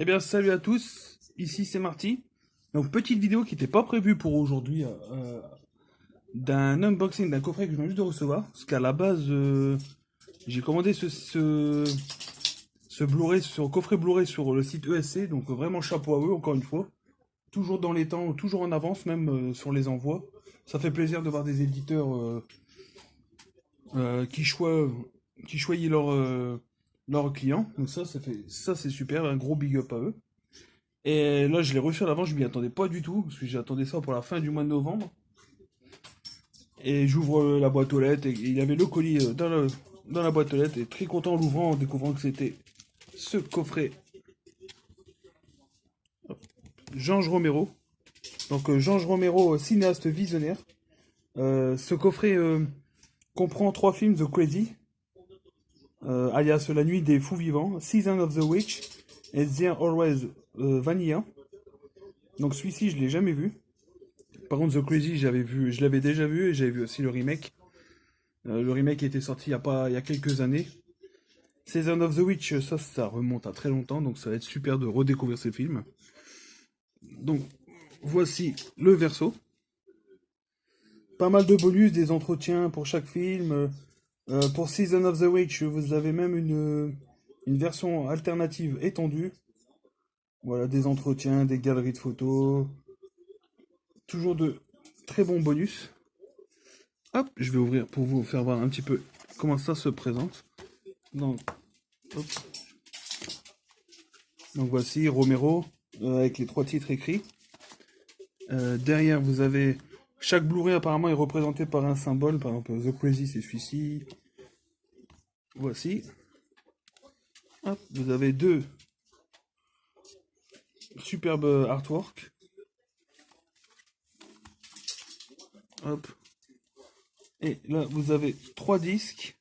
Eh bien, salut à tous, ici c'est Marty. Donc, petite vidéo qui n'était pas prévue pour aujourd'hui, d'un unboxing d'un coffret que je viens juste de recevoir. Parce qu'à la base, j'ai commandé ce Blu-ray, ce coffret Blu-ray sur le site ESC. Donc, vraiment chapeau à eux, encore une fois. Toujours dans les temps, toujours en avance, même sur les envois. Ça fait plaisir de voir des éditeurs qui choisissent leurs clients. Donc, ça c'est super, un gros big up à eux. Et là, je l'ai reçu à l'avance, je m'y attendais pas du tout, parce que j'attendais ça pour la fin du mois de novembre. Et j'ouvre la boîte aux lettres, et il y avait le colis dans la boîte aux lettres, et très content en l'ouvrant, en découvrant que c'était ce coffret Georges Romero. Donc Georges Romero, cinéaste visionnaire. Ce coffret comprend 3 films: The Crazy, alias La Nuit des Fous Vivants, Season of the Witch et There Always Vanilla. Donc celui-ci, je l'ai jamais vu. Par contre, The Crazy, je l'avais déjà vu, et j'avais vu aussi le remake. Le remake était sorti il y a quelques années. Season of the Witch, ça remonte à très longtemps, donc ça va être super de redécouvrir ce film. Donc, voici le verso. Pas mal de bonus, des entretiens pour chaque film. Pour Season of the Witch, vous avez même une version alternative étendue. Voilà, des entretiens, des galeries de photos. Toujours de très bons bonus. Hop, je vais ouvrir pour vous faire voir un petit peu comment ça se présente. Donc, hop. Donc voici Romero avec les 3 titres écrits. Derrière, vous avez chaque Blu-ray apparemment est représenté par un symbole. Par exemple, The Crazy, c'est celui-ci. Voici. Hop, vous avez 2 superbes artwork. Hop. Et là, vous avez 3 disques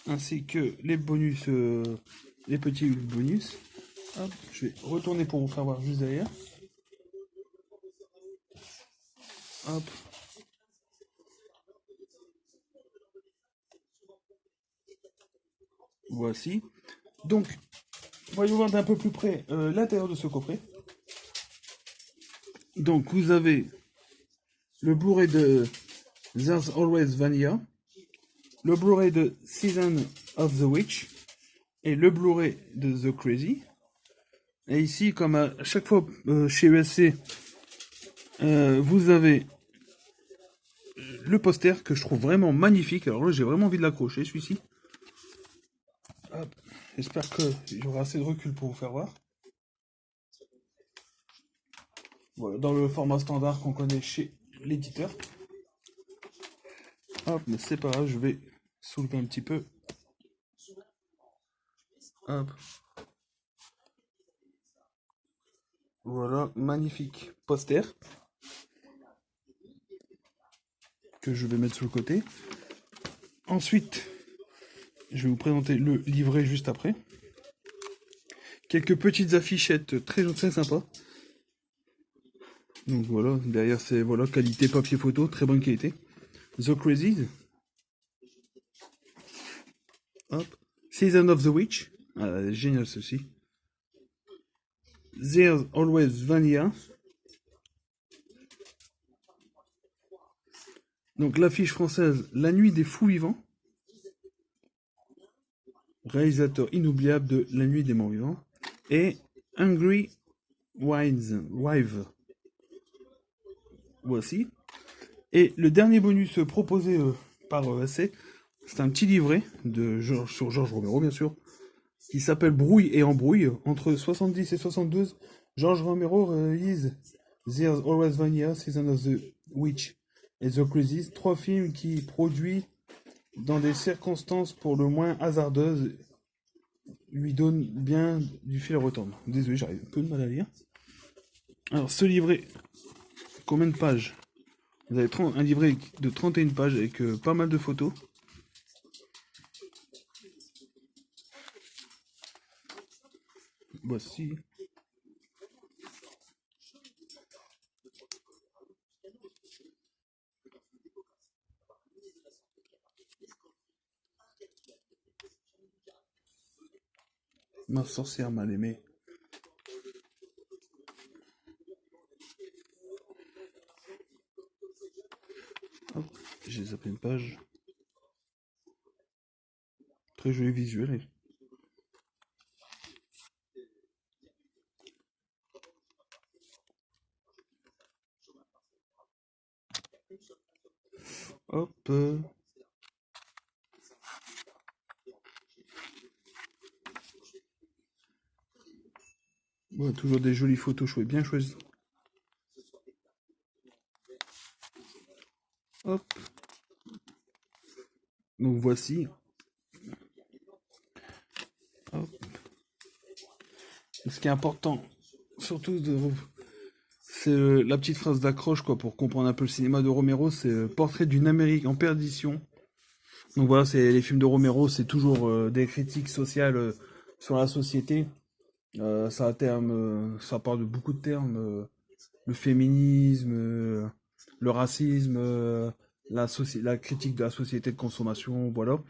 ainsi que les bonus, les petits bonus. Hop, je vais retourner pour vous faire voir juste derrière. Hop. Voici. Donc, voyons voir d'un peu plus près l'intérieur de ce coffret. Donc, vous avez le Blu-ray de There's Always Vanilla, le Blu-ray de Season of the Witch et le Blu-ray de The Crazy. Et ici, comme à chaque fois chez ESC, vous avez le poster que je trouve vraiment magnifique. Alors là, j'ai vraiment envie de l'accrocher, celui-ci. J'espère que j'aurai assez de recul pour vous faire voir. Voilà, dans le format standard qu'on connaît chez l'éditeur. Hop, mais c'est pas grave, je vais soulever un petit peu. Hop. Voilà, magnifique poster que je vais mettre sur le côté. Ensuite, je vais vous présenter le livret juste après. Quelques petites affichettes très très sympas. Donc voilà, derrière c'est voilà, qualité papier photo, très bonne qualité. The Crazy. Hop. Season of the Witch. Ah, génial ceci. There's Always Vanilla. Donc l'affiche française, La Nuit des Fous Vivants. Réalisateur inoubliable de La Nuit des Morts Vivants. Et Hungry Wives. Voici. Et le dernier bonus proposé par ESC, c'est un petit livret sur Georges Romero, bien sûr, qui s'appelle Brouille et Embrouille. Entre 70 et 72, Georges Romero réalise There's Always Vanilla, Season of the Witch et The Crazy, 3 films qui produit dans des circonstances pour le moins hasardeuses, lui donnent bien du fil à retordre. Désolé, j'arrive un peu de mal à lire. Alors, ce livret, combien de pages? Vous avez un livret de 31 pages avec pas mal de photos. Voici. Ma sorcière mal aimée. zappé une page. Très joli visuel. Hop. Ouais, toujours des jolies photos bien choisies. Hop. Donc voici. Hop. Ce qui est important, surtout, c'est la petite phrase d'accroche quoi, pour comprendre un peu le cinéma de Romero, c'est Portrait d'une Amérique en perdition. Donc voilà, c'est les films de Romero, c'est toujours des critiques sociales sur la société. Ça parle de beaucoup de termes, le féminisme, le racisme, la critique de la société de consommation, voilà.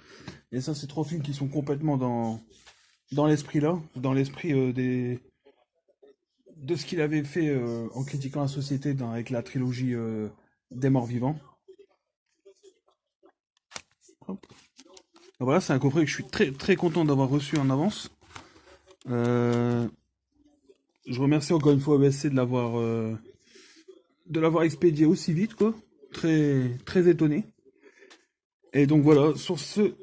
Et ça, c'est trois films qui sont complètement dans l'esprit là, dans l'esprit de ce qu'il avait fait en critiquant la société avec la trilogie des morts vivants. Hop. Voilà, c'est un coffret que je suis très très content d'avoir reçu en avance. Euh, je remercie encore une fois OBSC de l'avoir expédié aussi vite, quoi. Très très étonné. Et donc voilà, sur ce,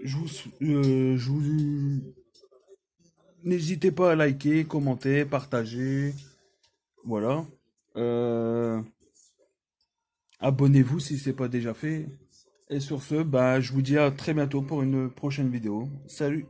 n'hésitez pas à liker, commenter, partager. Voilà. Euh, abonnez-vous si ce n'est pas déjà fait. Et sur ce, bah, je vous dis à très bientôt pour une prochaine vidéo. Salut!